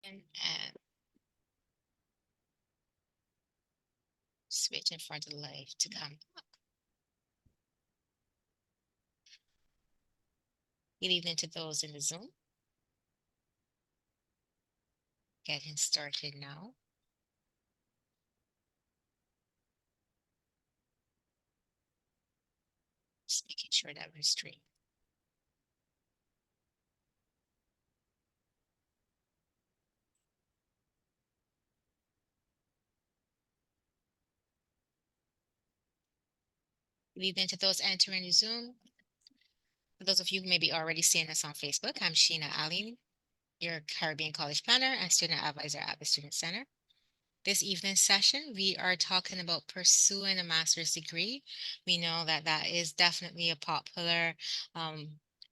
And just waiting for the live to come up. Good evening to those in the Zoom. Getting started now. Just making sure that we're streaming. Good evening to those entering the Zoom. For those of you who may be already seeing us on Facebook, I'm Sheena Aline, your Caribbean College Planner and Student Advisor at the Student Center. This evening's session, we are talking about pursuing a master's degree. We know that that is definitely a popular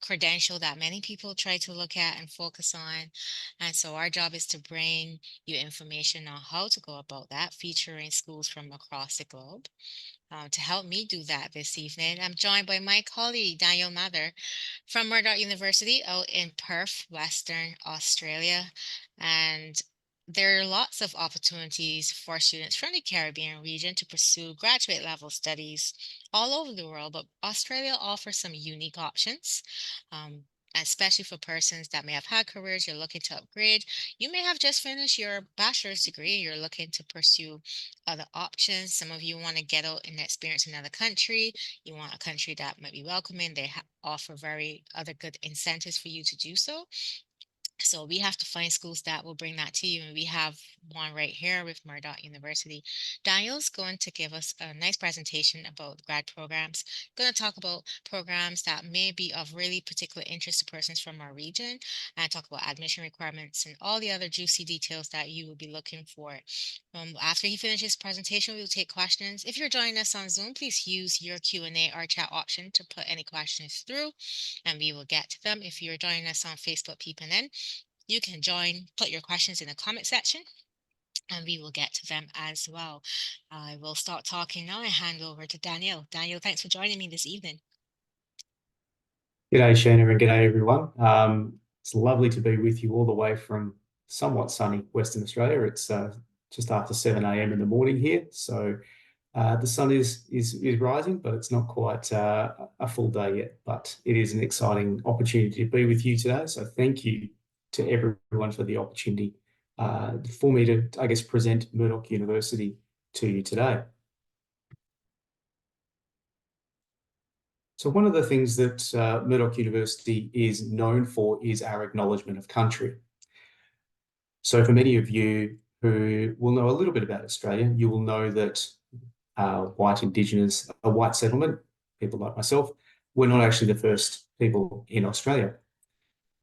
credential that many people try to look at and focus on. And so our job is to bring you information on how to go about that, featuring schools from across the globe. To help me do that this evening, I'm joined by my colleague, Daniel Mather from Murdoch University out in Perth, Western Australia. And there are lots of opportunities for students from the Caribbean region to pursue graduate level studies all over the world, but Australia offers some unique options. Especially for persons that may have had careers you're looking to upgrade. You may have just finished your bachelor's degree, you're looking to pursue other options. Some of you want to get out and experience another country. You want a country that might be welcoming. They offer very other good incentives for you to do so. So we have to find schools that will bring that to you. And we have one right here with Murdoch University. Daniel's going to give us a nice presentation about grad programs. Going to talk about programs that may be of really particular interest to persons from our region and talk about admission requirements and all the other juicy details that you will be looking for. After he finishes his presentation, we will take questions. If you're joining us on Zoom, please use your Q&A or chat option to put any questions through and we will get to them. If you're joining us on Facebook peeping in, you can join, put your questions in the comment section, and we will get to them as well. I will start talking now and hand over to Daniel. Daniel, thanks for joining me this evening. G'day, Shana, and g'day, everyone. It's lovely to be with you all the way from somewhat sunny Western Australia. It's just after 7 a.m. in the morning here, so the sun is rising, but it's not quite a full day yet. But it is an exciting opportunity to be with you today. So thank you to everyone for the opportunity for me to, I guess, present Murdoch University to you today. So one of the things that Murdoch University is known for is our acknowledgement of country. So for many of you who will know a little bit about Australia, you will know that a white settlement, people like myself, we're not actually the first people in Australia.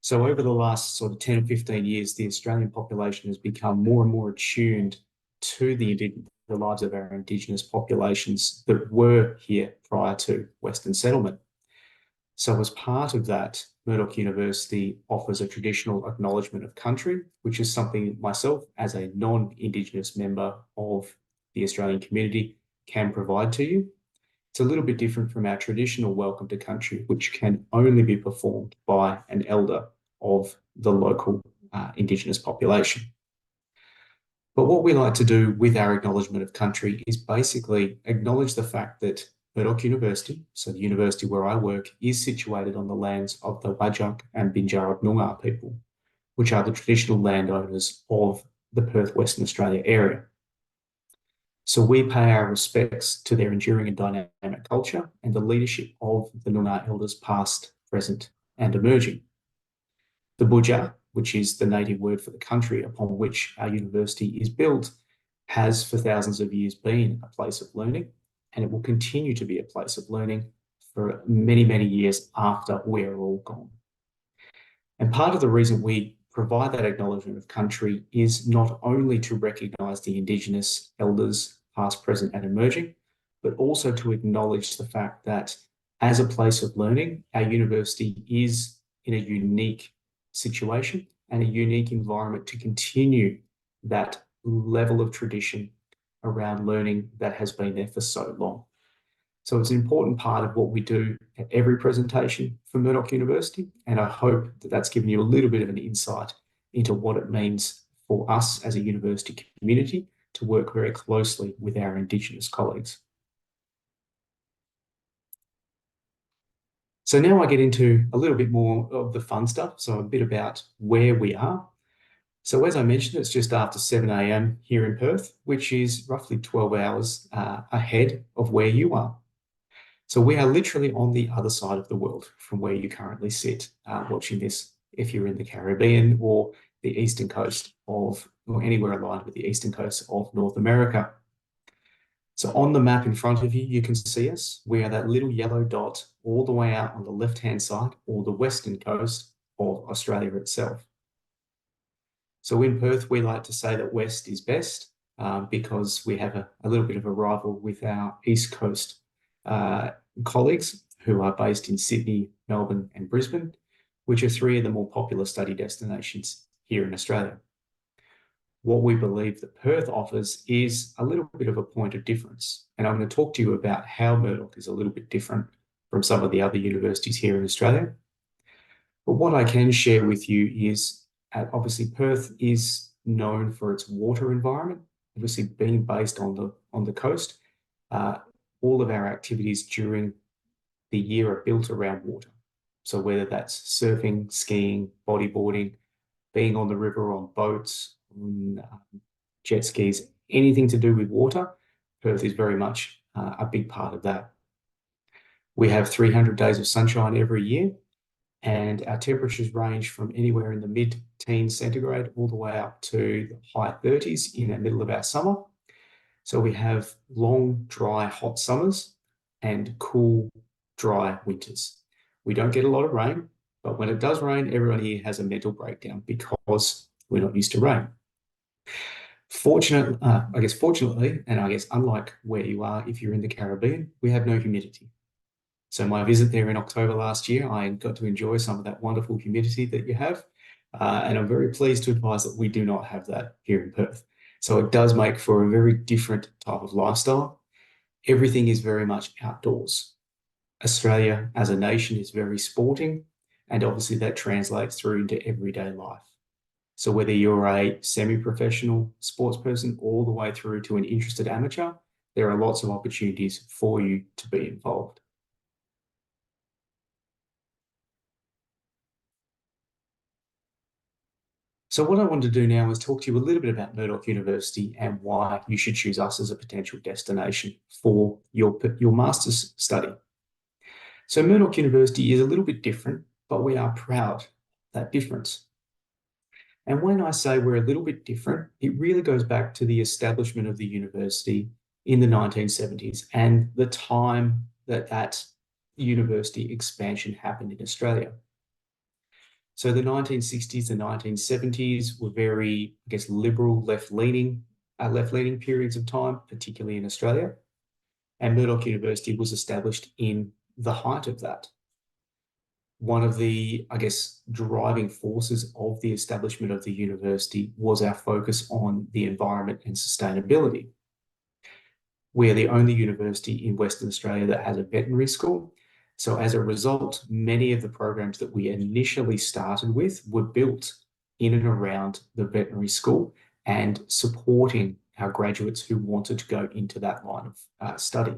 So over the last sort of 10 or 15 years, the Australian population has become more and more attuned to the lives of our Indigenous populations that were here prior to Western settlement. So as part of that, Murdoch University offers a traditional acknowledgement of country, which is something myself as a non-Indigenous member of the Australian community can provide to you. It's a little bit different from our traditional welcome to country, which can only be performed by an elder of the local Indigenous population. But what we like to do with our acknowledgement of country is basically acknowledge the fact that Murdoch University, so the university where I work, is situated on the lands of the Whadjuk and Binjarra Noongar people, which are the traditional landowners of the Perth, Western Australia area. So we pay our respects to their enduring and dynamic culture and the leadership of the Noongar elders past, present and emerging. The Budja, which is the native word for the country upon which our university is built, has for thousands of years been a place of learning, and it will continue to be a place of learning for many, many years after we're all gone. And part of the reason we provide that acknowledgement of country is not only to recognise the Indigenous elders, past, present and emerging, but also to acknowledge the fact that as a place of learning, our university is in a unique situation and a unique environment to continue that level of tradition around learning that has been there for so long. So it's an important part of what we do at every presentation for Murdoch University, and I hope that that's given you a little bit of an insight into what it means for us as a university community to work very closely with our Indigenous colleagues. So now I get into a little bit more of the fun stuff, so a bit about where we are. So as I mentioned, it's just after 7 a.m. here in Perth, which is roughly 12 hours ahead of where you are. So we are literally on the other side of the world from where you currently sit watching this, if you're in the Caribbean or the eastern coast of, or anywhere aligned with the eastern coast of North America. So on the map in front of you, you can see us. We are that little yellow dot all the way out on the left-hand side or the western coast of Australia itself. So in Perth, we like to say that west is best because we have a little bit of a rival with our east coast colleagues who are based in Sydney, Melbourne, and Brisbane, which are three of the more popular study destinations here in Australia. What we believe that Perth offers is a little bit of a point of difference. And I'm going to talk to you about how Murdoch is a little bit different from some of the other universities here in Australia. But what I can share with you is obviously Perth is known for its water environment, obviously being based on the coast. All of our activities during the year are built around water. So whether that's surfing, skiing, bodyboarding, being on the river on boats, on jet skis, anything to do with water, Perth is very much a big part of that. We have 300 days of sunshine every year, and our temperatures range from anywhere in the mid-teens centigrade all the way up to the high 30s in the middle of our summer. So we have long, dry, hot summers and cool, dry winters. We don't get a lot of rain, but when it does rain, everyone here has a mental breakdown because we're not used to rain. Fortunately, and I guess unlike where you are if you're in the Caribbean, we have no humidity. So my visit there in October last year, I got to enjoy some of that wonderful humidity that you have. And I'm very pleased to advise that we do not have that here in Perth. So it does make for a very different type of lifestyle. Everything is very much outdoors. Australia as a nation is very sporting, and obviously that translates through into everyday life. So whether you're a semi-professional sports person all the way through to an interested amateur, there are lots of opportunities for you to be involved. So what I want to do now is talk to you a little bit about Murdoch University and why you should choose us as a potential destination for your master's study. So Murdoch University is a little bit different, but we are proud of that difference. And when I say we're a little bit different, it really goes back to the establishment of the university in the 1970s and the time that university expansion happened in Australia. So the 1960s, the 1970s were very, I guess, liberal, left-leaning periods of time, particularly in Australia. And Murdoch University was established in the height of that. One of the, I guess, driving forces of the establishment of the university was our focus on the environment and sustainability. We are the only university in Western Australia that has a veterinary school. So as a result, many of the programs that we initially started with were built in and around the veterinary school and supporting our graduates who wanted to go into that line of study.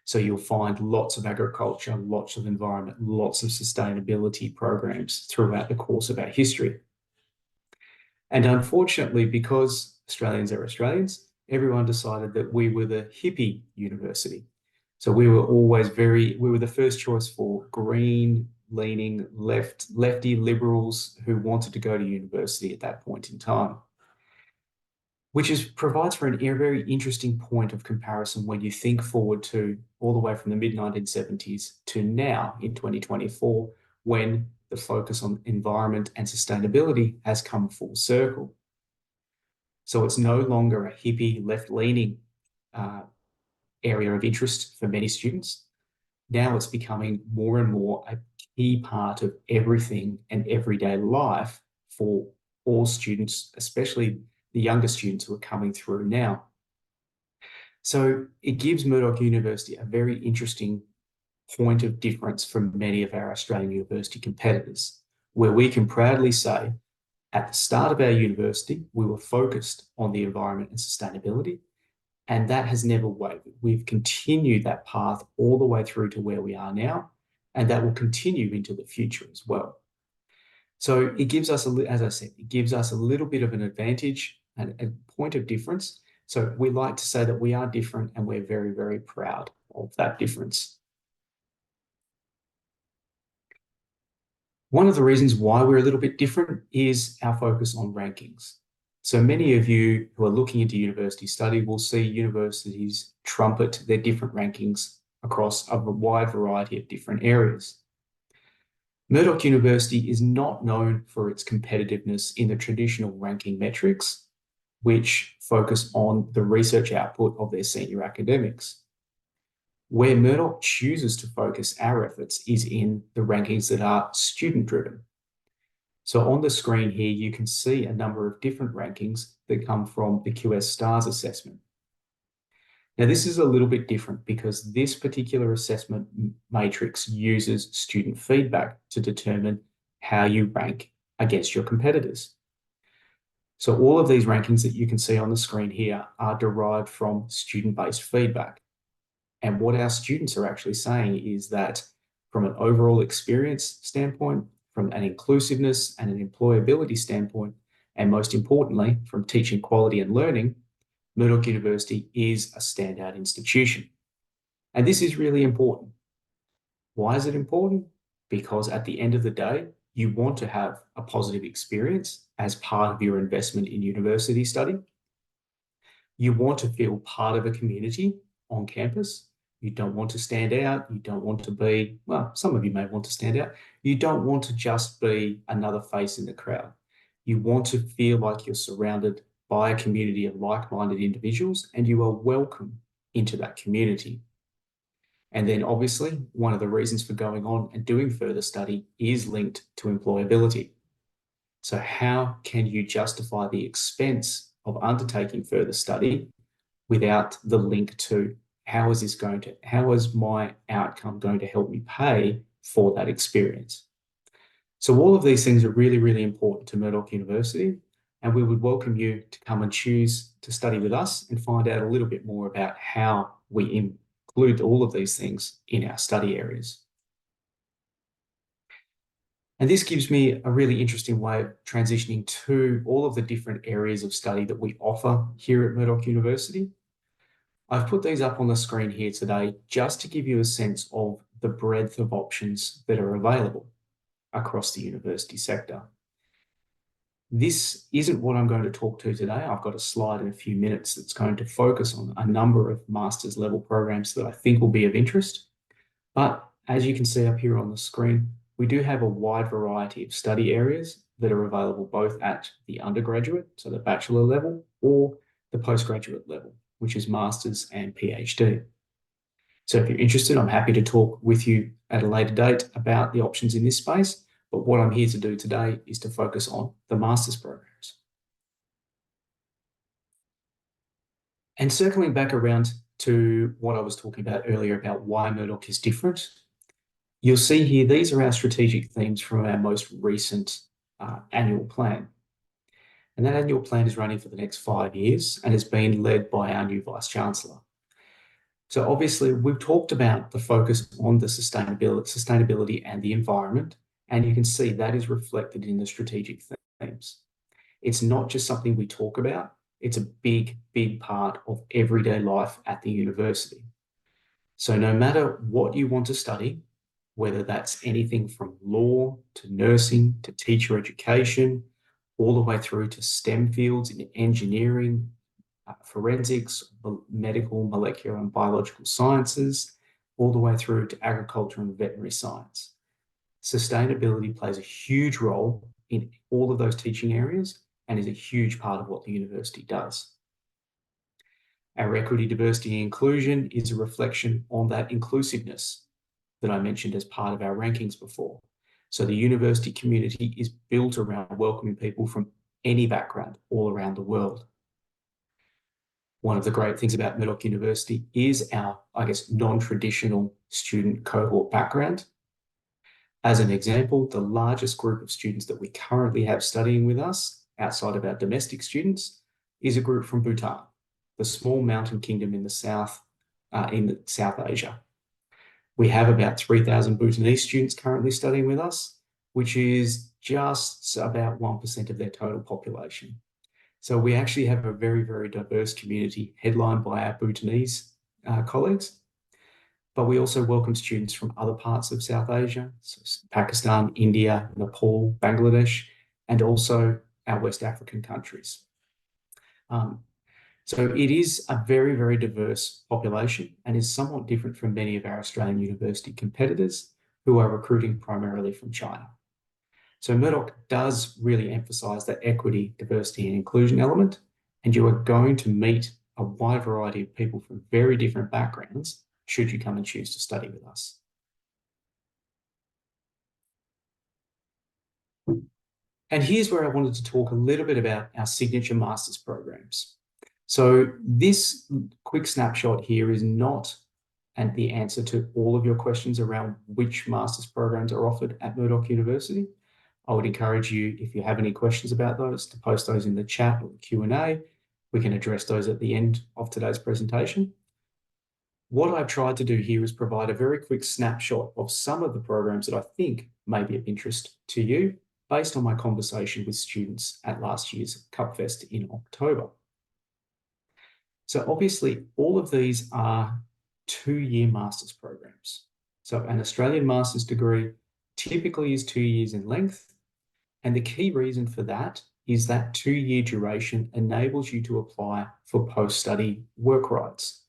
So you'll find lots of agriculture, lots of environment, lots of sustainability programs throughout the course of our history. And unfortunately, because Australians are Australians, everyone decided that we were the hippie university. So we were always we were the first choice for green, leaning, lefty liberals who wanted to go to university at that point in time, which provides for a very interesting point of comparison when you think forward to all the way from the mid-1970s to now in 2024, when the focus on environment and sustainability has come full circle. So it's no longer a hippie, left-leaning area of interest for many students. Now it's becoming more and more a key part of everything and everyday life for all students, especially the younger students who are coming through now. So it gives Murdoch University a very interesting point of difference from many of our Australian university competitors, where we can proudly say At the start of our university, we were focused on the environment and sustainability, and that has never wavered. We've continued that path all the way through to where we are now, and that will continue into the future as well. So it gives us, as I said, it gives us a little bit of an advantage and a point of difference. So we like to say that we are different, and we're very, very proud of that difference. One of the reasons why we're a little bit different is our focus on rankings. So many of you who are looking into university study will see universities trumpet their different rankings across a wide variety of different areas. Murdoch University is not known for its competitiveness in the traditional ranking metrics, which focus on the research output of their senior academics. Where Murdoch chooses to focus our efforts is in the rankings that are student-driven. So on the screen here, you can see a number of different rankings that come from the QS STARS assessment. Now, this is a little bit different because this particular assessment matrix uses student feedback to determine how you rank against your competitors. So all of these rankings that you can see on the screen here are derived from student-based feedback. And what our students are actually saying is that from an overall experience standpoint, from an inclusiveness and an employability standpoint, and most importantly, from teaching quality and learning, Murdoch University is a standout institution. And this is really important. Why is it important? Because at the end of the day, you want to have a positive experience as part of your investment in university study. You want to feel part of a community on campus. You don't want to stand out. You don't want to be, well, some of you may want to stand out. You don't want to just be another face in the crowd. You want to feel like you're surrounded by a community of like-minded individuals and you are welcome into that community. And then obviously, one of the reasons for going on and doing further study is linked to employability. So how can you justify the expense of undertaking further study without the link to how is my outcome going to help me pay for that experience? So all of these things are really, really important to Murdoch University, and we would welcome you to come and choose to study with us and find out a little bit more about how we include all of these things in our study areas. And this gives me a really interesting way of transitioning to all of the different areas of study that we offer here at Murdoch University. I've put these up on the screen here today just to give you a sense of the breadth of options that are available across the university sector. This isn't what I'm going to talk to today. I've got a slide in a few minutes that's going to focus on a number of master's level programs that I think will be of interest. But as you can see up here on the screen, we do have a wide variety of study areas that are available both at the undergraduate, so the bachelor level, or the postgraduate level, which is master's and PhD. So if you're interested, I'm happy to talk with you at a later date about the options in this space. But what I'm here to do today is to focus on the master's programs. And circling back around to what I was talking about earlier about why Murdoch is different, you'll see here, these are our strategic themes from our most recent annual plan. And that annual plan is running for the next 5 years and is being led by our new Vice-Chancellor. So obviously, we've talked about the focus on the sustainability and the environment, and you can see that is reflected in the strategic themes. It's not just something we talk about, it's a big, big part of everyday life at the university. So no matter what you want to study, whether that's anything from law to nursing to teacher education, all the way through to STEM fields in engineering, forensics, medical, molecular and biological sciences, all the way through to agriculture and veterinary science. Sustainability plays a huge role in all of those teaching areas and is a huge part of what the university does. Our equity, diversity and inclusion is a reflection on that inclusiveness that I mentioned as part of our rankings before. So the university community is built around welcoming people from any background all around the world. One of the great things about Murdoch University is our, non-traditional student cohort background. As an example, the largest group of students that we currently have studying with us, outside of our domestic students, is a group from Bhutan, the small mountain kingdom in South Asia. We have about 3,000 Bhutanese students currently studying with us, which is just about 1% of their total population. So we actually have a very, very diverse community headlined by our Bhutanese colleagues. But we also welcome students from other parts of South Asia, so Pakistan, India, Nepal, Bangladesh, and also our West African countries. So it is a very, very diverse population and is somewhat different from many of our Australian university competitors who are recruiting primarily from China. So Murdoch does really emphasise that equity, diversity and inclusion element, and you are going to meet a wide variety of people from very different backgrounds should you come and choose to study with us. And here's where I wanted to talk a little bit about our signature master's programs. So this quick snapshot here is not the answer to all of your questions around which master's programs are offered at Murdoch University. I would encourage you, if you have any questions about those, to post those in the chat or the Q&A. We can address those at the end of today's presentation. What I've tried to do here is provide a very quick snapshot of some of the programs that I think may be of interest to you based on my conversation with students at last year's CupFest in October. So obviously, all of these are 2-year master's programs. So an Australian master's degree typically is 2 years in length. And the key reason for that is that 2-year duration enables you to apply for post-study work rights,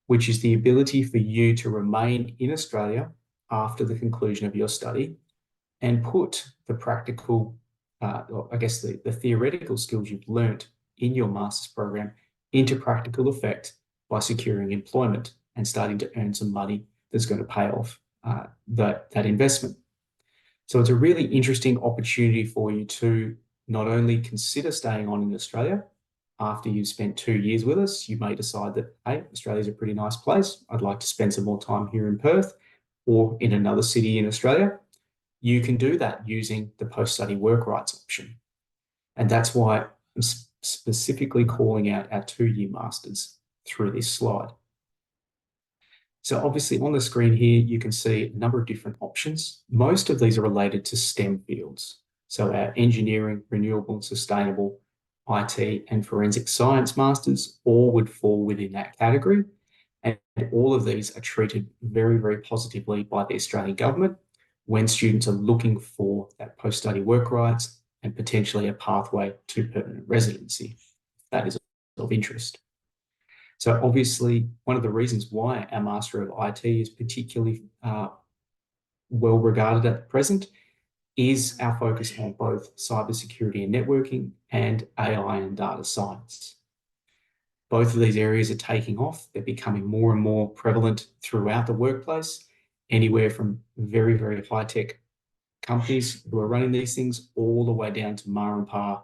which is the ability for you to remain in Australia after the conclusion of your study and put the practical, the theoretical skills you've learnt in your master's program into practical effect by securing employment and starting to earn some money that's going to pay off that investment. So it's a really interesting opportunity for you to not only consider staying on in Australia after you've spent 2 years with us. You may decide that, hey, Australia's a pretty nice place. I'd like to spend some more time here in Perth or in another city in Australia. You can do that using the post-study work rights option. And that's why I'm specifically calling out our 2-year masters through this slide. So obviously on the screen here, you can see a number of different options. Most of these are related to STEM fields. So our engineering, renewable and sustainable, IT and forensic science masters all would fall within that category. And all of these are treated very, very positively by the Australian government when students are looking for that post-study work rights and potentially a pathway to permanent residency, if that is of interest. So obviously, one of the reasons why our Master of IT is particularly well regarded at present is our focus on both cybersecurity and networking and AI and data science. Both of these areas are taking off. They're becoming more and more prevalent throughout the workplace, anywhere from very, very high-tech companies who are running these things all the way down to ma and pa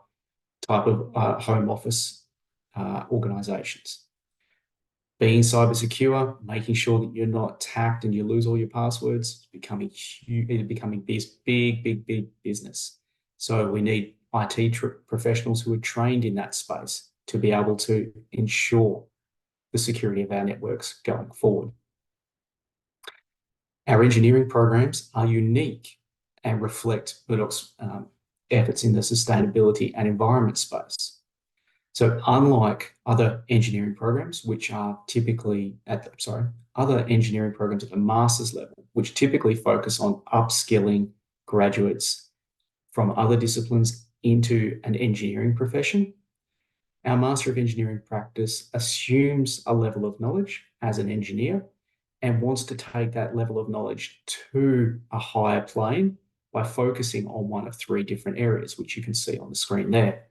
type of home office organizations. Being cyber secure, making sure that you're not hacked and you lose all your passwords, becoming this big, big, big business. So we need IT professionals who are trained in that space to be able to ensure the security of our networks going forward. Our engineering programs are unique and reflect Murdoch's efforts in the sustainability and environment space. So unlike other engineering programs, which are typically other engineering programs at the master's level, which typically focus on upskilling graduates from other disciplines into an engineering profession, our Master of Engineering practice assumes a level of knowledge as an engineer and wants to take that level of knowledge to a higher plane by focusing on one of 3 different areas, which you can see on the screen there.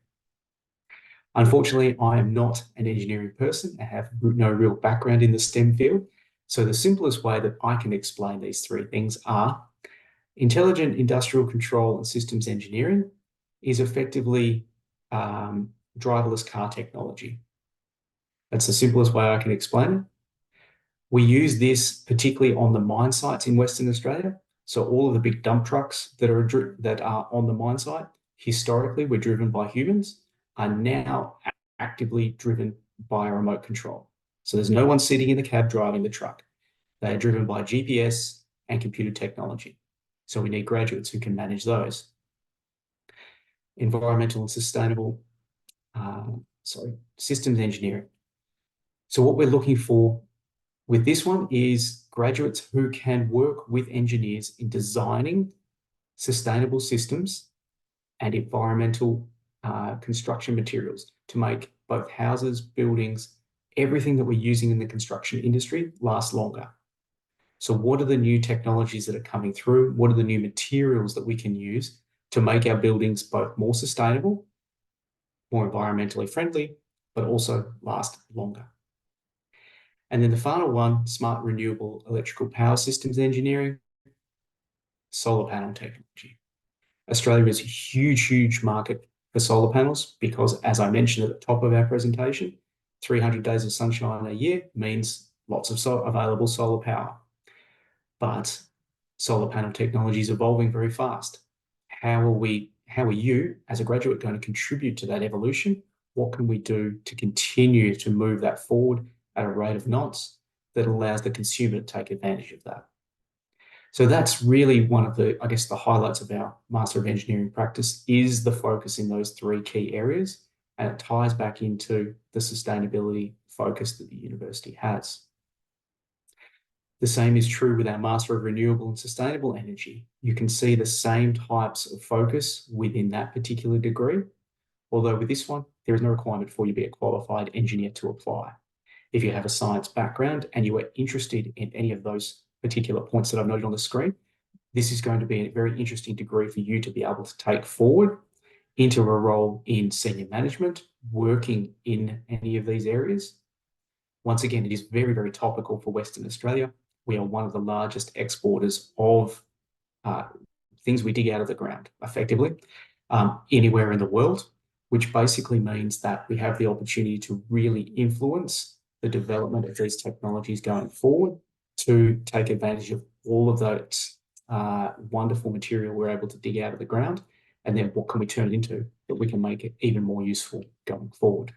Unfortunately, I am not an engineering person. I have no real background in the STEM field. So the simplest way that I can explain these 3 things are intelligent industrial control and systems engineering is effectively driverless car technology. That's the simplest way I can explain it. We use this particularly on the mine sites in Western Australia. So all of the big dump trucks that are on the mine site historically were driven by humans are now actively driven by a remote control. So there's no one sitting in the cab driving the truck. They are driven by GPS and computer technology. So we need graduates who can manage those. Environmental and sustainable, systems engineering. So what we're looking for with this one is graduates who can work with engineers in designing sustainable systems and environmental construction materials to make both houses, buildings, everything that we're using in the construction industry last longer. So what are the new technologies that are coming through? What are the new materials that we can use to make our buildings both more sustainable, more environmentally friendly, but also last longer? And then the final one, smart renewable electrical power systems engineering, solar panel technology. Australia is a huge, huge market for solar panels because, as I mentioned at the top of our presentation, 300 days of sunshine a year means lots of available solar power. But solar panel technology is evolving very fast. How are you as a graduate going to contribute to that evolution? What can we do to continue to move that forward at a rate of knots that allows the consumer to take advantage of that? So that's really one of the, I guess, the highlights of our Master of Engineering practice is the focus in those three key areas, and it ties back into the sustainability focus that the university has. The same is true with our Master of Renewable and Sustainable Energy. You can see the same types of focus within that particular degree, although with this one, there is no requirement for you to be a qualified engineer to apply. If you have a science background and you are interested in any of those particular points that I've noted on the screen, this is going to be a very interesting degree for you to be able to take forward into a role in senior management, working in any of these areas. Once again, it is very, very topical for Western Australia. We are one of the largest exporters of things we dig out of the ground, effectively, anywhere in the world, which basically means that we have the opportunity to really influence the development of these technologies going forward to take advantage of all of that wonderful material we're able to dig out of the ground, and then what can we turn it into that we can make it even more useful going forward.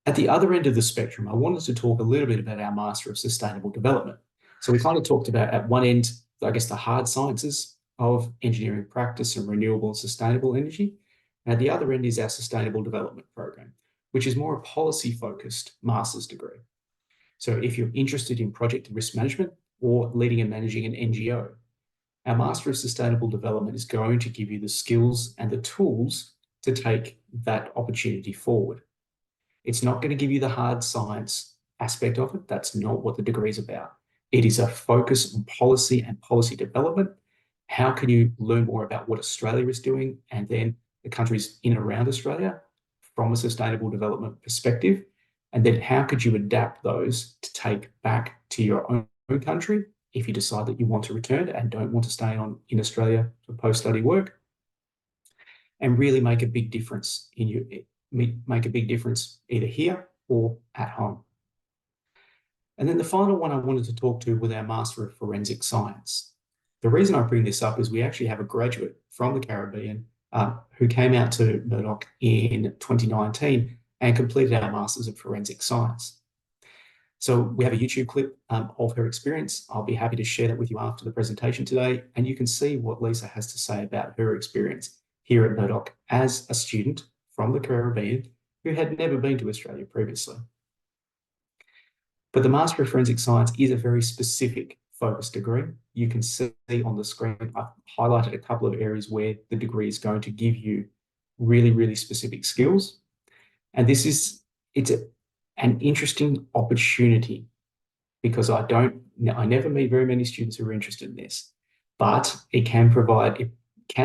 At the other end of the spectrum, I wanted to talk a little bit about our Master of Sustainable Development. So we kind of talked about at one end, I guess, the hard sciences of engineering practice and renewable and sustainable energy. And at the other end is our Sustainable Development Program, which is more a policy-focused master's degree. So if you're interested in project and risk management or leading and managing an NGO, our Master of Sustainable Development is going to give you the skills and the tools to take that opportunity forward. It's not going to give you the hard science aspect of it. That's not what the degree is about. It is a focus on policy and policy development. How can you learn more about what Australia is doing and then the countries in and around Australia from a sustainable development perspective? And then how could you adapt those to take back to your own country if you decide that you want to return and don't want to stay on in Australia for post-study work, and really make a big difference in your make a big difference either here or at home. And then the final one I wanted to talk to was our Master of Forensic Science. The reason I bring this up is we actually have a graduate from the Caribbean who came out to Murdoch in 2019 and completed our Masters of Forensic Science. So we have a YouTube clip of her experience. I'll be happy to share that with you after the presentation today, and you can see what Lisa has to say about her experience here at Murdoch as a student from the Caribbean who had never been to Australia previously. But the Master of Forensic Science is a very specific focused degree. You can see on the screen, I've highlighted a couple of areas where the degree is going to give you really, really specific skills. And it's an interesting opportunity because I never meet very many students who are interested in this, but it can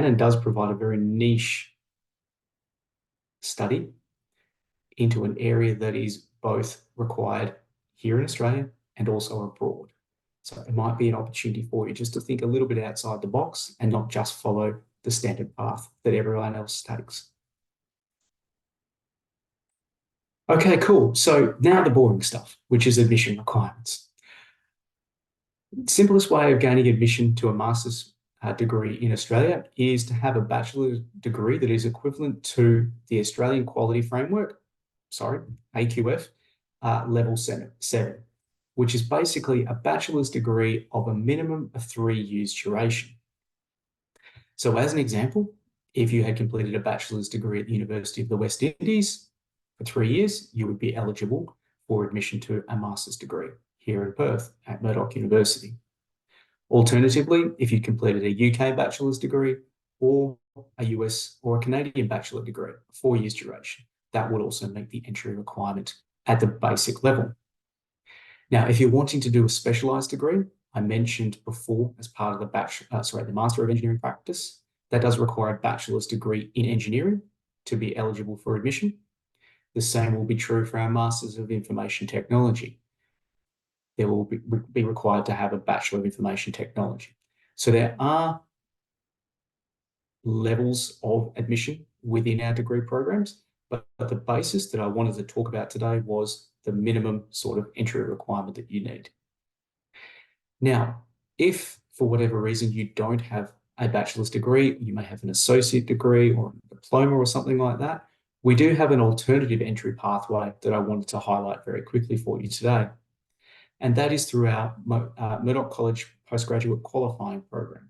and does provide a very niche study into an area that is both required here in Australia and also abroad. So it might be an opportunity for you just to think a little bit outside the box and not just follow the standard path that everyone else takes. Okay, cool. So now the boring stuff, which is admission requirements. Simplest way of gaining admission to a master's degree in Australia is to have a bachelor's degree that is equivalent to the Australian Quality Framework, sorry, AQF, level seven, which is basically a bachelor's degree of a minimum of 3 years duration. So as an example, if you had completed a bachelor's degree at the University of the West Indies for 3 years, you would be eligible for admission to a master's degree here in Perth at Murdoch University. Alternatively, if you completed a UK bachelor's degree or a US or a Canadian bachelor degree, 4 years duration, that would also meet the entry requirement at the basic level. Now, if you're wanting to do a specialised degree, I mentioned before as part of the Master of Engineering practice, that does require a bachelor's degree in engineering to be eligible for admission. The same will be true for our Masters of Information Technology. They will be required to have a Bachelor of Information Technology. So there are levels of admission within our degree programs, but the basis that I wanted to talk about today was the minimum sort of entry requirement that you need. Now, if for whatever reason you don't have a bachelor's degree, you may have an associate degree or a diploma or something like that, we do have an alternative entry pathway that I wanted to highlight very quickly for you today. And that is through our Murdoch College Postgraduate Qualifying Program.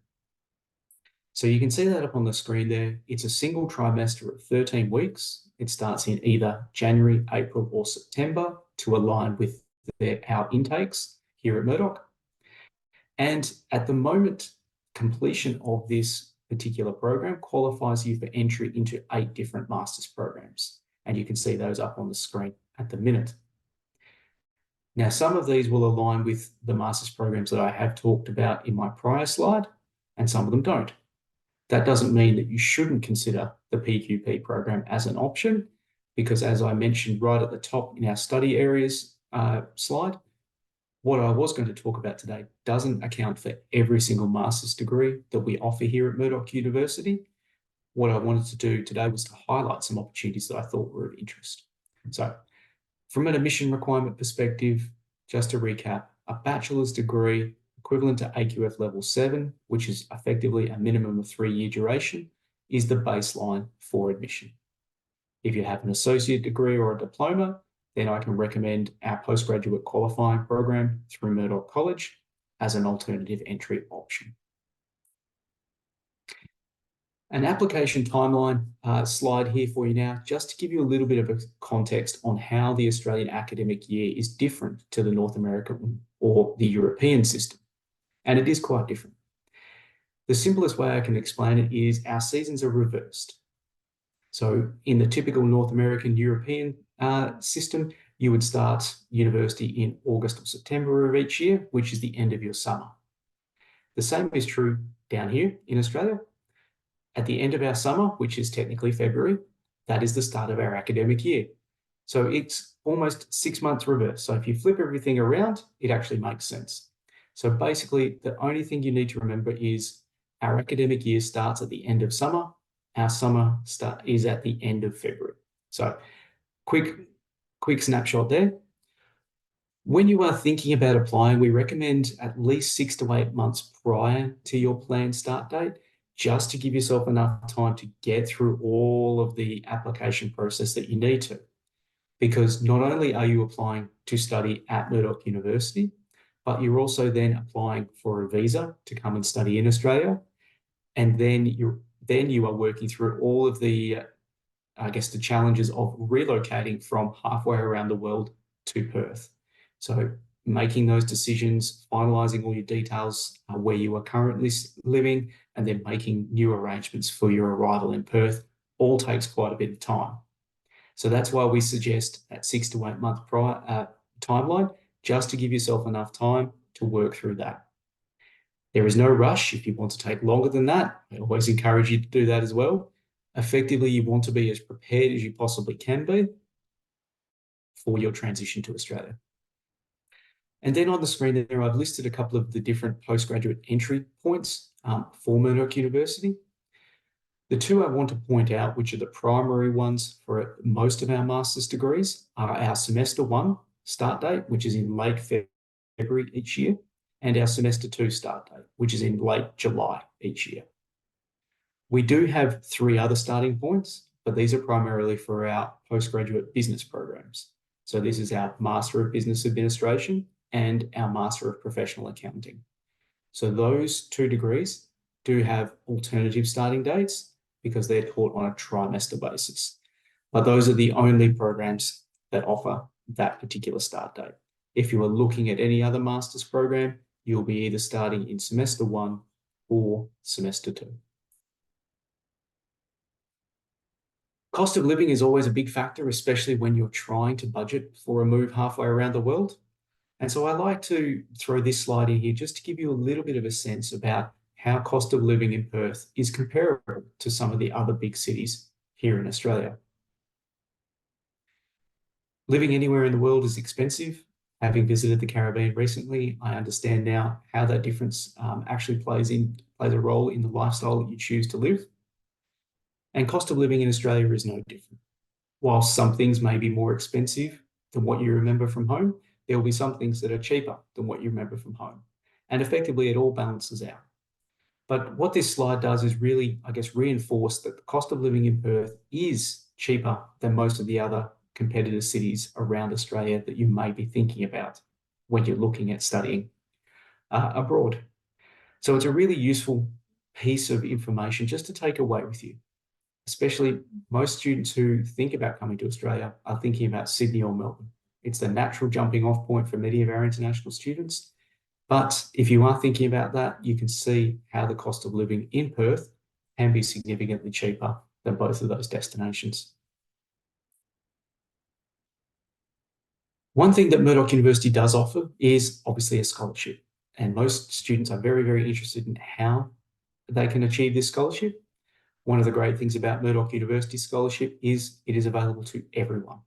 So you can see that up on the screen there. It's a single trimester of 13 weeks. It starts in either January, April, or September to align with our intakes here at Murdoch. And at the moment, completion of this particular program qualifies you for entry into 8 different master's programs. And you can see those up on the screen at the minute. Now, some of these will align with the master's programs that I have talked about in my prior slide, and some of them don't. That doesn't mean that you shouldn't consider the PQP program as an option, because as I mentioned right at the top in our study areas slide, what I was going to talk about today doesn't account for every single master's degree that we offer here at Murdoch University. What I wanted to do today was to highlight some opportunities that I thought were of interest. So from an admission requirement perspective, just to recap, a bachelor's degree equivalent to AQF level 7, which is effectively a minimum of 3-year duration, is the baseline for admission. If you have an associate degree or a diploma, then I can recommend our postgraduate qualifying program through Murdoch College as an alternative entry option. An application timeline slide here for you now, just to give you a little bit of a context on how the Australian academic year is different to the North American or the European system. And it is quite different. The simplest way I can explain it is our seasons are reversed. So in the typical North American European system, you would start university in August or September of each year, which is the end of your summer. The same is true down here in Australia. At the end of our summer, which is technically February, that is the start of our academic year. So it's almost 6 months reverse. So if you flip everything around, it actually makes sense. So basically, the only thing you need to remember is our academic year starts at the end of summer. Our summer is at the end of February. So quick snapshot there. When you are thinking about applying, we recommend at least 6 to 8 months prior to your planned start date, just to give yourself enough time to get through all of the application process that you need to. Because not only are you applying to study at Murdoch University, but you're also then applying for a visa to come and study in Australia. And then you are working through all of the, the challenges of relocating from halfway around the world to Perth. So making those decisions, finalising all your details, where you are currently living, and then making new arrangements for your arrival in Perth all takes quite a bit of time. So that's why we suggest that 6 to 8 month timeline, just to give yourself enough time to work through that. There is no rush. If you want to take longer than that, I always encourage you to do that as well. Effectively, you want to be as prepared as you possibly can be for your transition to Australia. And then on the screen there, I've listed a couple of the different postgraduate entry points for Murdoch University. The two I want to point out, which are the primary ones for most of our master's degrees, are our semester 1 start date, which is in late February each year, and our semester 2 start date, which is in late July each year. We do have 3 other starting points, but these are primarily for our postgraduate business programs. So this is our Master of Business Administration and our Master of Professional Accounting. So those 2 degrees do have alternative starting dates because they're taught on a trimester basis. But those are the only programs that offer that particular start date. If you are looking at any other master's program, you'll be either starting in semester 1 or semester 2. Cost of living is always a big factor, especially when you're trying to budget for a move halfway around the world. And so I like to throw this slide in here just to give you a little bit of a sense about how cost of living in Perth is comparable to some of the other big cities here in Australia. Living anywhere in the world is expensive. Having visited the Caribbean recently, I understand now how that difference actually plays a role in the lifestyle that you choose to live. And cost of living in Australia is no different. While some things may be more expensive than what you remember from home, there will be some things that are cheaper than what you remember from home. And effectively, it all balances out. But what this slide does is really, I guess, reinforce that the cost of living in Perth is cheaper than most of the other competitor cities around Australia that you may be thinking about when you're looking at studying abroad. So it's a really useful piece of information just to take away with you. Especially most students who think about coming to Australia are thinking about Sydney or Melbourne. It's the natural jumping off point for many of our international students. But if you are thinking about that, you can see how the cost of living in Perth can be significantly cheaper than both of those destinations. One thing that Murdoch University does offer is obviously a scholarship. And most students are very, very interested in how they can achieve this scholarship. One of the great things about Murdoch University Scholarship is it is available to everyone.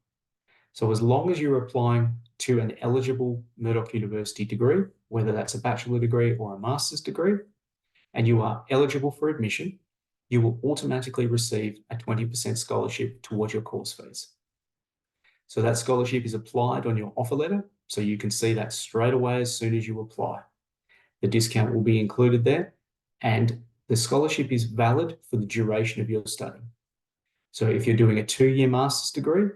So as long as you're applying to an eligible Murdoch University degree, whether that's a bachelor degree or a master's degree, and you are eligible for admission, you will automatically receive a 20% scholarship towards your course fees. So that scholarship is applied on your offer letter, so you can see that straight away as soon as you apply. The discount will be included there, and the scholarship is valid for the duration of your study. So if you're doing a 2-year master's degree,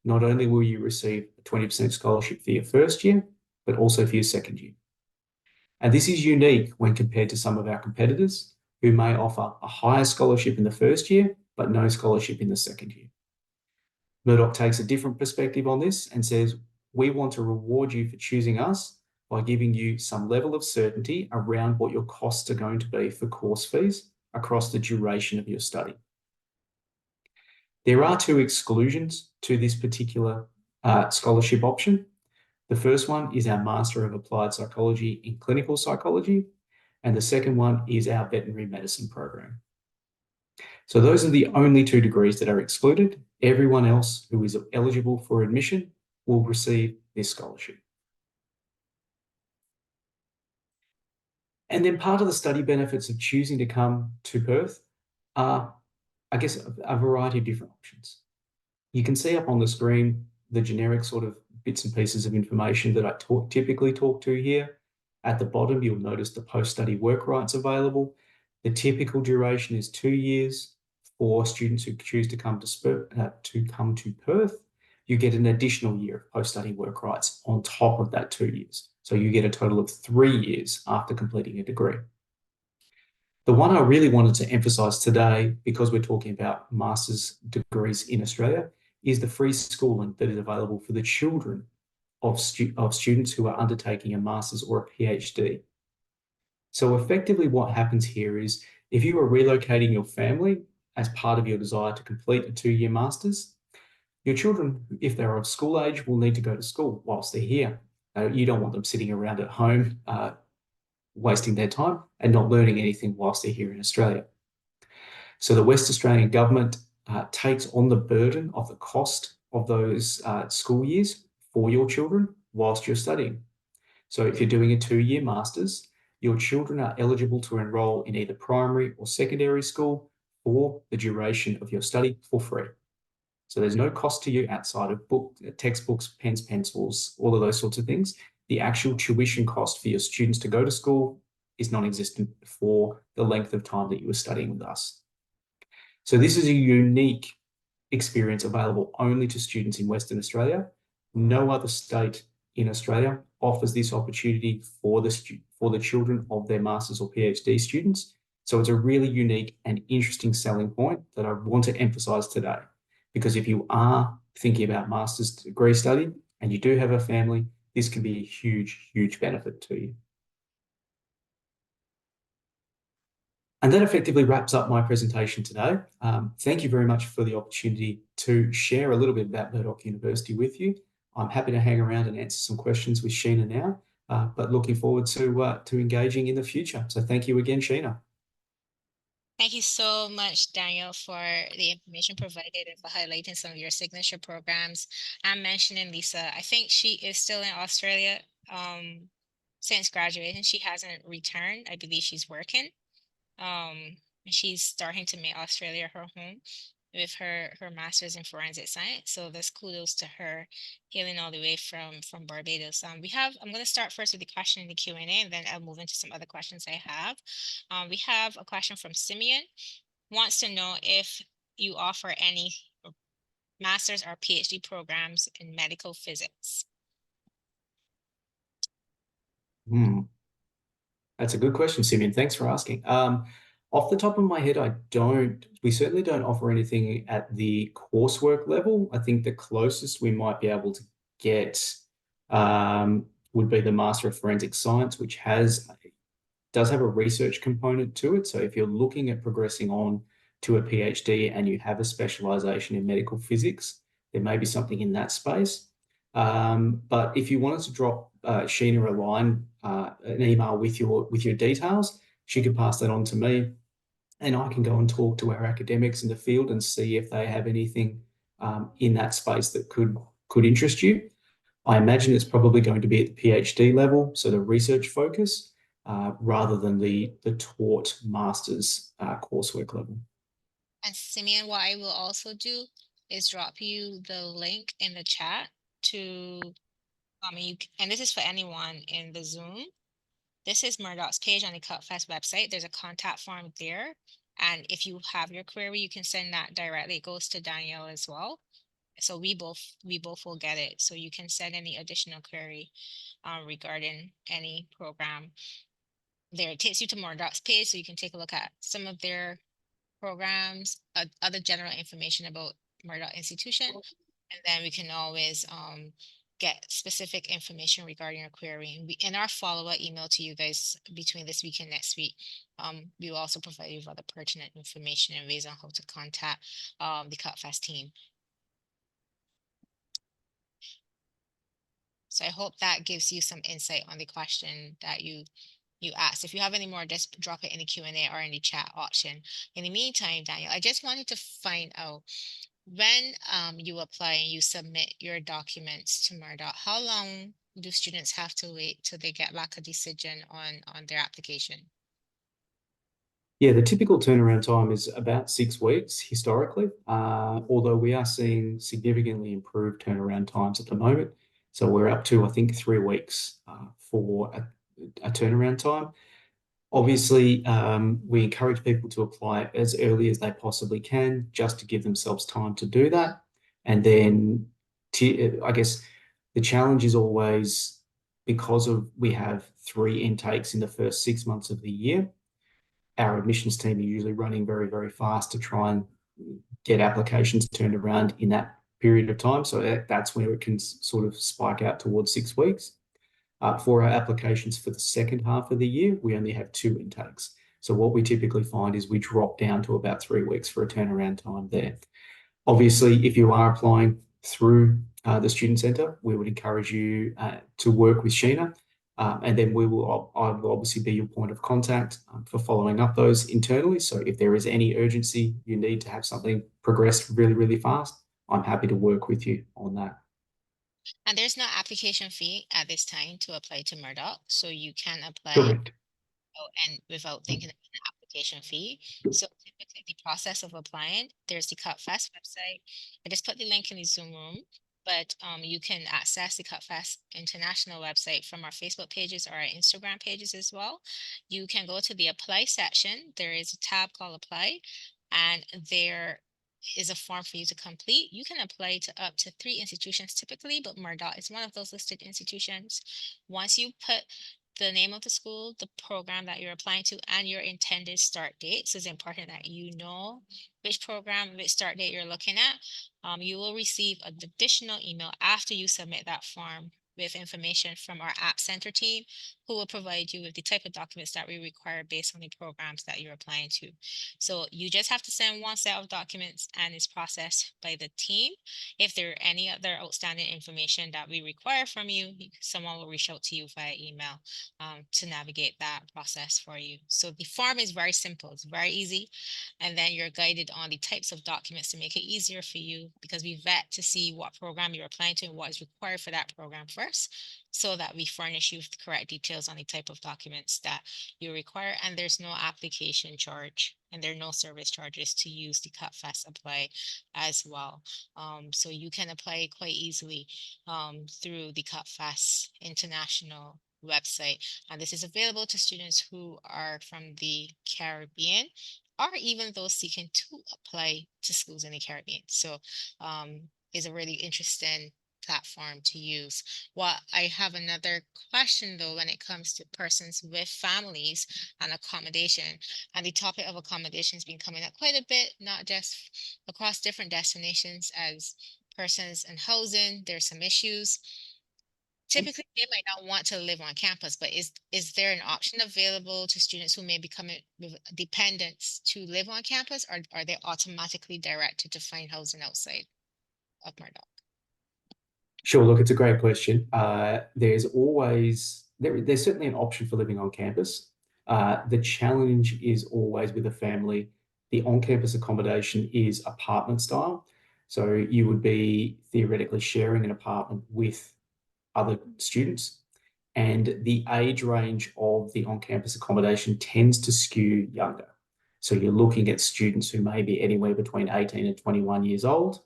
not only will you receive a 20% scholarship for your first year, but also for your second year. And this is unique when compared to some of our competitors who may offer a higher scholarship in the first year, but no scholarship in the second year. Murdoch takes a different perspective on this and says, we want to reward you for choosing us by giving you some level of certainty around what your costs are going to be for course fees across the duration of your study. There are 2 exclusions to this particular scholarship option. The first one is our Master of Applied Psychology in Clinical Psychology, and the second one is our Veterinary Medicine program. So those are the only 2 degrees that are excluded. Everyone else who is eligible for admission will receive this scholarship. And then part of the study benefits of choosing to come to Perth are, I guess, a variety of different options. You can see up on the screen the generic sort of bits and pieces of information that I typically talk to here. At the bottom, you'll notice the post-study work rights available. The typical duration is 2 years. For students who choose to come to Perth, you get an additional year of post-study work rights on top of that 2 years. So you get a total of 3 years after completing a degree. The one I really wanted to emphasize today, because we're talking about master's degrees in Australia, is the free schooling that is available for the children of students who are undertaking a master's or a PhD. So effectively what happens here is if you are relocating your family as part of your desire to complete a 2-year master's, your children, if they're of school age, will need to go to school whilst they're here. You don't want them sitting around at home wasting their time and not learning anything whilst they're here in Australia. So the West Australian government takes on the burden of the cost of those school years for your children whilst you're studying. So if you're doing a 2-year master's, your children are eligible to enrol in either primary or secondary school for the duration of your study for free. So there's no cost to you outside of textbooks, pens, pencils, all of those sorts of things. the actual tuition cost for your students to go to school is non-existent for the length of time that you were studying with us. So this is a unique experience available only to students in Western Australia. No other state in Australia offers this opportunity for the children of their masters or PhD students. So it's a really unique and interesting selling point that I want to emphasize today. Because if you are thinking about master's degree study and you do have a family, this can be a huge, huge benefit to you. And that effectively wraps up my presentation today. Thank you very much for the opportunity to share a little bit about Murdoch University with you. I'm happy to hang around and answer some questions with Sheena now, but looking forward to engaging in the future. So thank you again, Sheena. Thank you so much, Daniel, for the information provided and for highlighting some of your signature programs. I'm mentioning Lisa. I think she is still in Australia since graduating. She hasn't returned. I believe she's working. She's starting to make Australia her home with her master's in forensic science. So there's kudos to her hailing all the way from Barbados. I'm going to start first with the question in the Q&A, and then I'll move into some other questions I have. We have a question from Simeon. Wants to know if you offer any master's or PhD programs in medical physics. That's a good question, Simeon. Thanks for asking. Off the top of my head, we certainly don't offer anything at the coursework level. I think the closest we might be able to get would be the Master of Forensic Science, which does have a research component to it. So if you're looking at progressing on to a PhD and you have a specialization in medical physics, there may be something in that space. But if you wanted to drop Sheena a line, an email with your details, she could pass that on to me, and I can go and talk to our academics in the field and see if they have anything in that space that could interest you. I imagine it's probably going to be at the PhD level, so the research focus, rather than the taught master's coursework level. And Simeon, what I will also do is drop you the link in the chat to, and this is for anyone in the Zoom. This is Murdoch's page on the CutFest website. There's a contact form there. And if you have your query, you can send that directly. It goes to Danielle as well. So we both will get it. So you can send any additional query regarding any program there. It takes you to Murdoch's page, so you can take a look at some of their programs, other general information about Murdoch Institution, and then we can always get specific information regarding your query. And in our follow-up email to you guys between this week and next week, we will also provide you with other pertinent information and ways on how to contact the CutFest team. So I hope that gives you some insight on the question that you asked. If you have any more, just drop it in the Q&A or in the chat option. In the meantime, Daniel, I just wanted to find out when you apply and you submit your documents to Murdoch, how long do students have to wait till they get back a decision on their application? Yeah, the typical turnaround time is about 6 weeks historically, although we are seeing significantly improved turnaround times at the moment. So we're up to, I think, 3 weeks for a turnaround time. Obviously, we encourage people to apply as early as they possibly can, just to give themselves time to do that. And then, I guess, the challenge is always because we have 3 intakes in the first 6 months of the year. Our admissions team are usually running very, very fast to try and get applications turned around in that period of time. So that's where it can sort of spike out towards 6 weeks. For our applications for the second half of the year, we only have 2 intakes. So what we typically find is we drop down to about 3 weeks for a turnaround time there. Obviously, if you are applying through the Student Centre, we would encourage you to work with Sheena, and then I will obviously be your point of contact for following up those internally. So if there is any urgency, you need to have something progressed really, really fast, I'm happy to work with you on that. And there's no application fee at this time to apply to Murdoch, so you can apply Correct. and without thinking of an application fee. So typically the process of applying, there's the CutFest website. I just put the link in the Zoom room. but you can access the CutFest International website from our Facebook pages or our Instagram pages as well. You can go to the apply section. There is a tab called apply, and there is a form for you to complete. You can apply to up to 3 institutions typically, but Murdoch is one of those listed institutions. Once you put the name of the school, the program that you're applying to, and your intended start date, so it's important that you know which program, which start date you're looking at. You will receive an additional email after you submit that form with information from our App Center team, who will provide you with the type of documents that we require based on the programs that you're applying to. So you just have to send one set of documents and it's processed by the team. If there are any other outstanding information that we require from you, someone will reach out to you via email to navigate that process for you. So the form is very simple, it's very easy. And then you're guided on the types of documents to make it easier for you, because we vet to see what program you're applying to and what is required for that program first, so that we furnish you with the correct details on the type of documents that you require. And there's no application charge and there are no service charges to use the CutFest apply as well. So you can apply quite easily through the CutFest International website. And this is available to students who are from the Caribbean or even those seeking to apply to schools in the Caribbean. So is a really interesting platform to use. Well, I have another question though when it comes to persons with families and accommodation. And the topic of accommodation has been coming up quite a bit, not just across different destinations as persons and housing. There's some issues. Typically, they might not want to live on campus, but is there an option available to students who may be coming with dependents to live on campus, or are they automatically directed to find housing outside of Murdoch? Sure, look, it's a great question. There's certainly an option for living on campus. The challenge is always with a family. The on-campus accommodation is apartment style. So you would be theoretically sharing an apartment with other students. And the age range of the on-campus accommodation tends to skew younger. So you're looking at students who may be anywhere between 18 and 21 years old.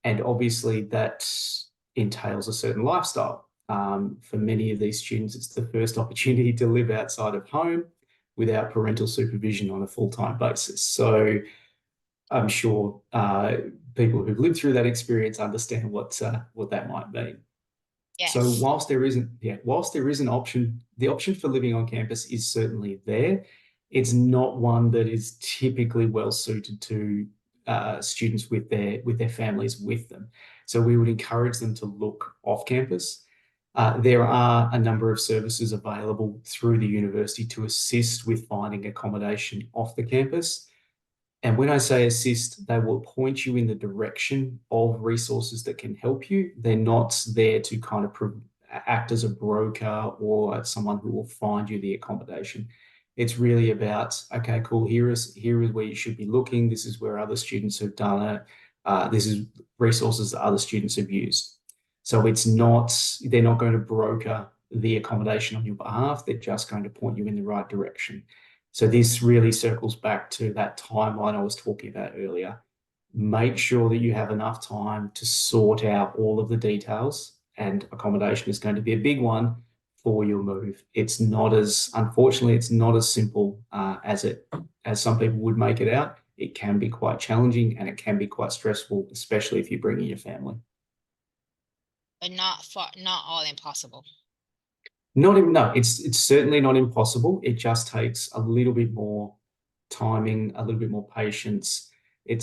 And obviously that entails a certain lifestyle. For many of these students, it's the first opportunity to live outside of home without parental supervision on a full-time basis. So I'm sure people who've lived through that experience understand what that might mean. So Yes. whilst there is an option, the option for living on campus is certainly there. It's not one that is typically well suited to students with their families with them. So we would encourage them to look off campus. There are a number of services available through the university to assist with finding accommodation off the campus. And when I say assist, they will point you in the direction of resources that can help you. They're not there to kind of act as a broker or someone who will find you the accommodation. It's really about, okay, cool, here is where you should be looking. This is where other students have done it. This is resources that other students have used. So they're not going to broker the accommodation on your behalf. They're just going to point you in the right direction. So this really circles back to that timeline I was talking about earlier. Make sure that you have enough time to sort out all of the details, and accommodation is going to be a big one for your move. Unfortunately, it's not as simple as some people would make it out. It can be quite challenging and it can be quite stressful, especially if you're bringing your family. But not all impossible. Not even, no, it's certainly not impossible. It just takes a little bit more timing, a little bit more patience. I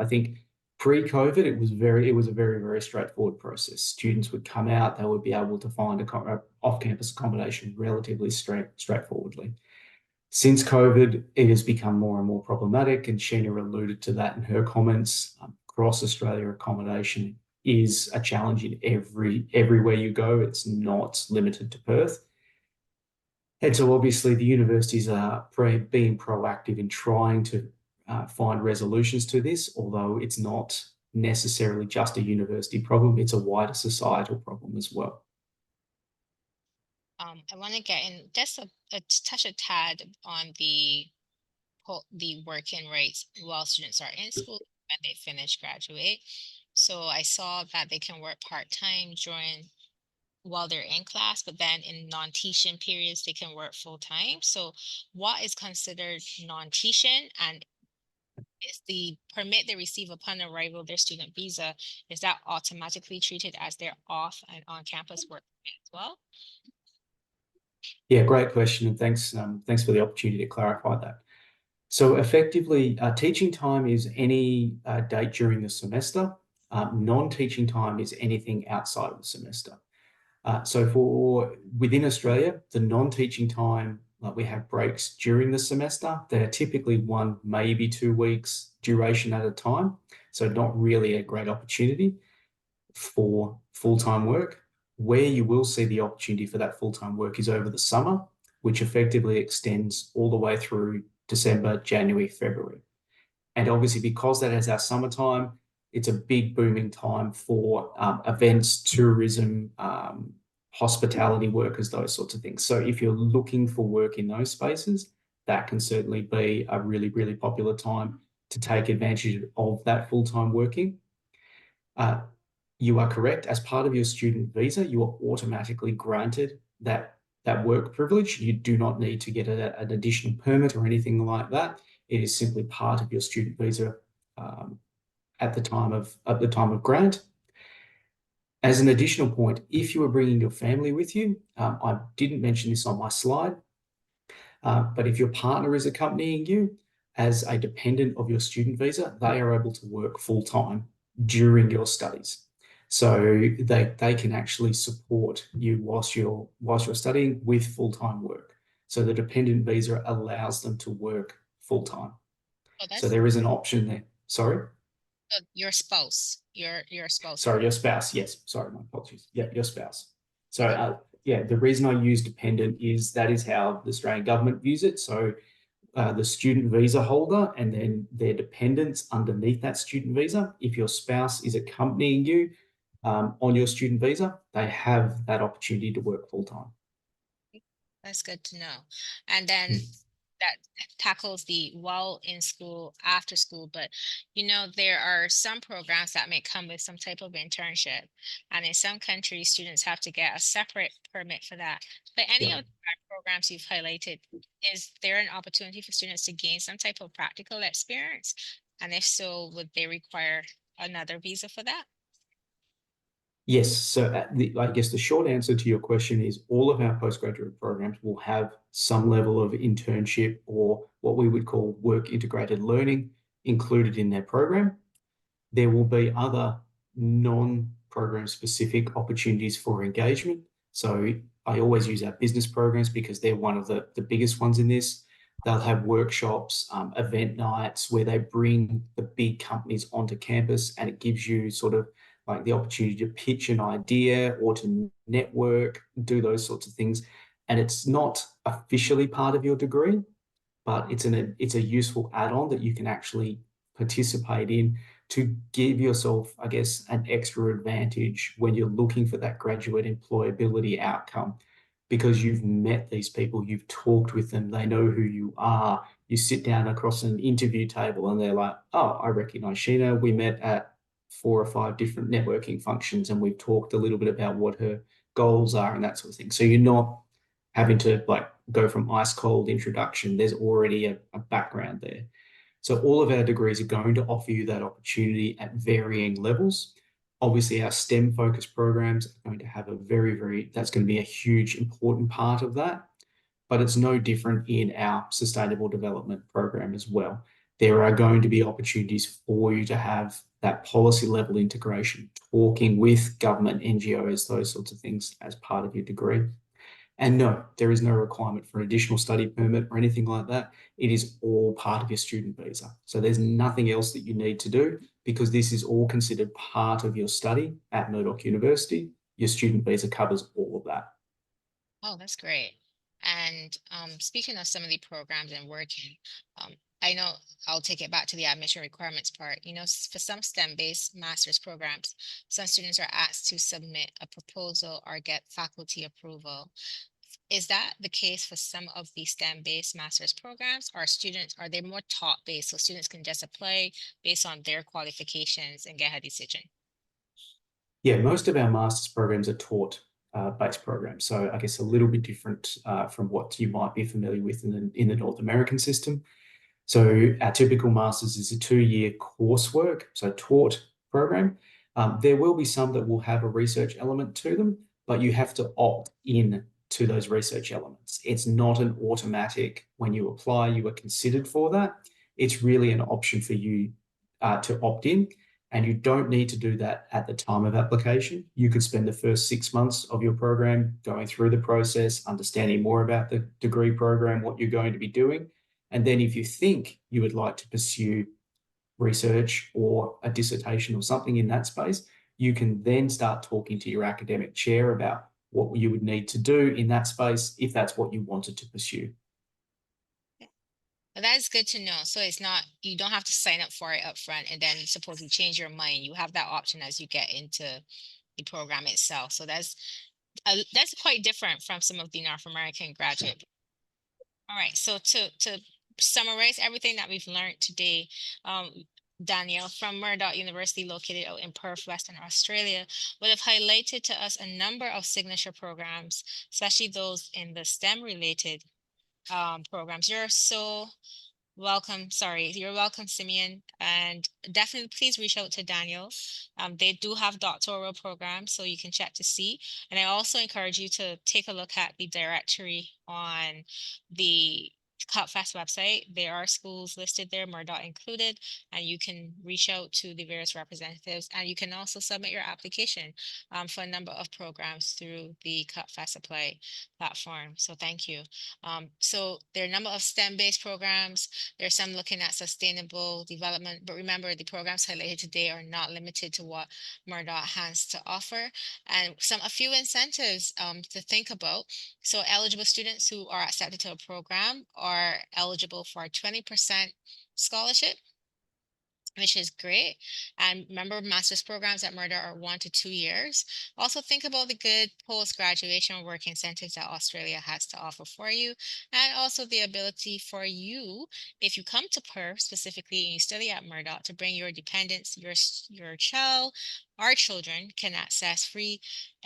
think pre-COVID, it was a very, very straightforward process. Students would come out, they would be able to find a off-campus accommodation relatively straightforwardly. Since COVID, it has become more and more problematic, and Sheena alluded to that in her comments. Across Australia, accommodation is a challenge in everywhere you go. It's not limited to Perth. And so obviously the universities are being proactive in trying to find resolutions to this, although it's not necessarily just a university problem, it's a wider societal problem as well. I want to get in just a tad on the working rates while students are in school when they finish graduate. So I saw that they can work part-time during while they're in class, but then in non-teaching periods, they can work full-time. So what is considered non-teaching, and is the permit they receive upon arrival of their student visa, is that automatically treated as their off and on-campus work as well? Yeah, great question, and thanks for the opportunity to clarify that. So effectively, teaching time is any date during the semester. Non-teaching time is anything outside of the semester. So for within Australia, the non-teaching time, like we have breaks during the semester. They're typically 1, maybe 2 weeks duration at a time. So not really a great opportunity for full-time work. Where you will see the opportunity for that full-time work is over the summer, which effectively extends all the way through December, January, February. And obviously, because that is our summertime, it's a big booming time for events, tourism, hospitality workers, those sorts of things. So if you're looking for work in those spaces, that can certainly be a really, really popular time to take advantage of that full-time working. Uh, you are correct. As part of your student visa, you are automatically granted that work privilege. You do not need to get an additional permit or anything like that. It is simply part of your student visa um, at the time of grant. As an additional point, if you are bringing your family with you, I didn't mention this on my slide, but if your partner is accompanying you as a dependent of your student visa, they are able to work full time during your studies. So they can actually support you whilst you're studying with full-time work. So the dependent visa allows them to work full time. Oh, So that's there is an option there. Sorry? your spouse, your spouse Sorry, work. your spouse. Yes. Sorry, my apologies. Yeah, your spouse. So Oh, yeah, the reason I use dependent is that is how the Australian government views it. So the student visa holder and then their dependents underneath that student visa. If your spouse is accompanying you on your student visa, they have that opportunity to work full time. that's good to know. And then Mm. that tackles the while in school, after school, but there are some programs that may come with some type of internship. And in some countries, students have to get a separate permit for that. But any Yeah. of the programs you've highlighted, is there an opportunity for students to gain some type of practical experience? And if so, would they require another visa for that? Yes. So I guess the short answer to your question is all of our postgraduate programs will have some level of internship or what we would call work integrated learning included in their program. There will be other non-program specific opportunities for engagement. So I always use our business programs because they're one of the biggest ones in this. They'll have workshops, event nights where they bring the big companies onto campus and it gives you sort of like the opportunity to pitch an idea or to network, do those sorts of things. And it's not officially part of your degree, but it's a useful add-on that you can actually participate in to give yourself, I guess, an extra advantage when you're looking for that graduate employability outcome because you've met these people, you've talked with them, they know who you are. You sit down across an interview table and they're like, oh, I recognize Sheena. We met at 4 or 5 different networking functions and we've talked a little bit about what her goals are and that sort of thing. So you're not having to like go from ice cold introduction. There's already a background there. So all of our degrees are going to offer you that opportunity at varying levels. Obviously, our STEM focused programs are going to have that's going to be a huge, important part of that. But it's no different in our sustainable development program as well. There are going to be opportunities for you to have that policy level integration, talking with government, NGOs, those sorts of things as part of your degree. And no, there is no requirement for an additional study permit or anything like that. It is all part of your student visa. So there's nothing else that you need to do because this is all considered part of your study at Murdoch University. Your student visa covers all of that. Oh, that's great. And speaking of some of the programs and working, I know I'll take it back to the admission requirements part. For some STEM-based master's programs, some students are asked to submit a proposal or get faculty approval. Is that the case for some of the STEM-based master's programs? Or students, are they more taught based so students can just apply based on their qualifications and get a decision? Yeah, most of our master's programs are taught based programs. So I guess a little bit different from what you might be familiar with in the North American system. So our typical master's is a 2-year coursework, so taught program. There will be some that will have a research element to them, but you have to opt in to those research elements. It's not an automatic, when you apply, you are considered for that. It's really an option for you to opt in. And you don't need to do that at the time of application. You could spend the first 6 months of your program going through the process, understanding more about the degree program, what you're going to be doing. And then if you think you would like to pursue research or a dissertation or something in that space, you can then start talking to your academic chair about what you would need to do in that space if that's what you wanted to pursue. Well, that is good to know. So it's not, you don't have to sign up for it up front and then suppose you change your mind. You have that option as you get into the program itself. So that's quite different from some of the North American graduate. All right. So to summarize everything that we've learned today, Danielle from Murdoch University, located out in Perth, Western Australia, would have highlighted to us a number of signature programs, especially those in the STEM related programs. You're so welcome. Sorry, you're welcome, Simeon. And definitely please reach out to Daniel. They do have doctoral programs, so you can check to see. And I also encourage you to take a look at the directory on the CutFest website. There are schools listed there, Murdoch included, and you can reach out to the various representatives. And you can also submit your application for a number of programs through the CutFest Apply platform. So thank you. So there are a number of STEM-based programs. There's some looking at sustainable development, but remember the programs highlighted today are not limited to what Murdoch has to offer. And a few incentives to think about. So eligible students who are accepted to a program are eligible for a 20% scholarship, which is great. And remember, master's programs at Murdoch are 1 to 2 years. Also think about the good post-graduation work incentives that Australia has to offer for you. And also the ability for you, if you come to Perth specifically and you study at Murdoch, to bring your dependents, your child, our children can access free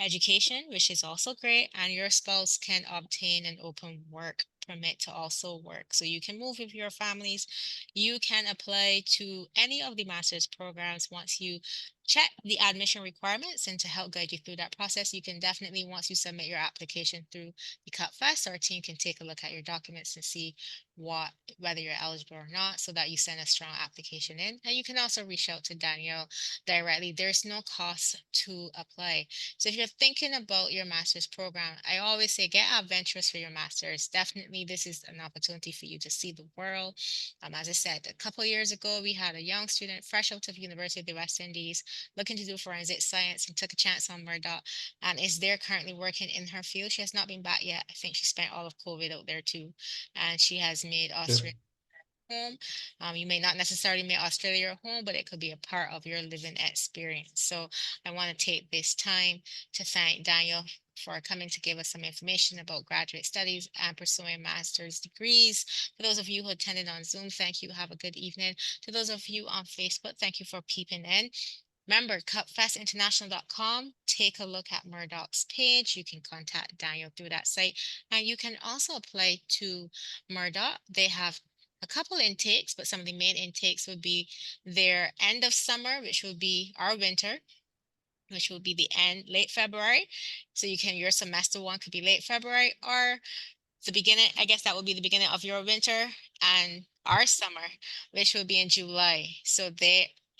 education, which is also great. And your spouse can obtain an open work permit to also work. So you can move with your families. You can apply to any of the master's programs once you check the admission requirements, and to help guide you through that process, you can definitely, once you submit your application through the CutFest, our team can take a look at your documents and see whether you're eligible or not, so that you send a strong application in. And you can also reach out to Danielle directly. There's no cost to apply. So if you're thinking about your master's program, I always say get adventurous for your master's. Definitely, this is an opportunity for you to see the world. As I said, a couple of years ago, we had a young student fresh out of University of the West Indies looking to do forensic science and took a chance on Murdoch and is there currently working in her field. She has not been back yet. I think she spent all of COVID out there too. And she has made Yeah. Australia home. You may not necessarily make Australia your home, but it could be a part of your living experience. So I want to take this time to thank Daniel for coming to give us some information about graduate studies and pursuing master's degrees. For those of you who attended on Zoom, thank you. Have a good evening. To those of you on Facebook, thank you for peeping in. Remember, cutfestinternational.com. Take a look at Murdoch's page. You can contact Daniel through that site. And you can also apply to Murdoch. They have a couple intakes, but some of the main intakes would be their end of summer, which will be our winter, which will be the end late February. So your semester one could be late February, or the beginning, I guess that would be the beginning of your winter, and our summer, which will be in July. So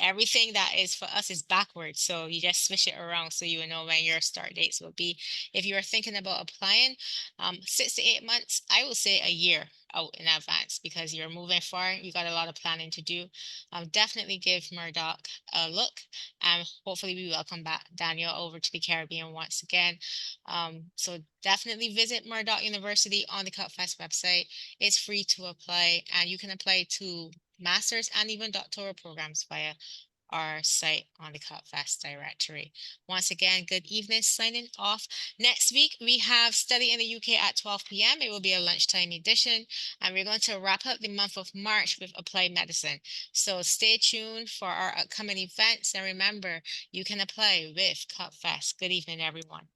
everything that is for us is backwards. So you just switch it around so you will know when your start dates will be. If you are thinking about applying, 6 to 8 months, I will say a year out in advance, because you're moving far. You got a lot of planning to do. Definitely give Murdoch a look, and hopefully we welcome back Daniel over to the Caribbean once again. So definitely visit Murdoch University on the CutFest website. It's free to apply, and you can apply to master's and even doctoral programs via our site on the CupFest directory. Once again, good evening, signing off. Next week, we have Study in the UK at 12 p.m. It will be a lunchtime edition, and we're going to wrap up the month of March with Applied Medicine. So stay tuned for our upcoming events, and remember, you can apply with CupFest. Good evening, everyone.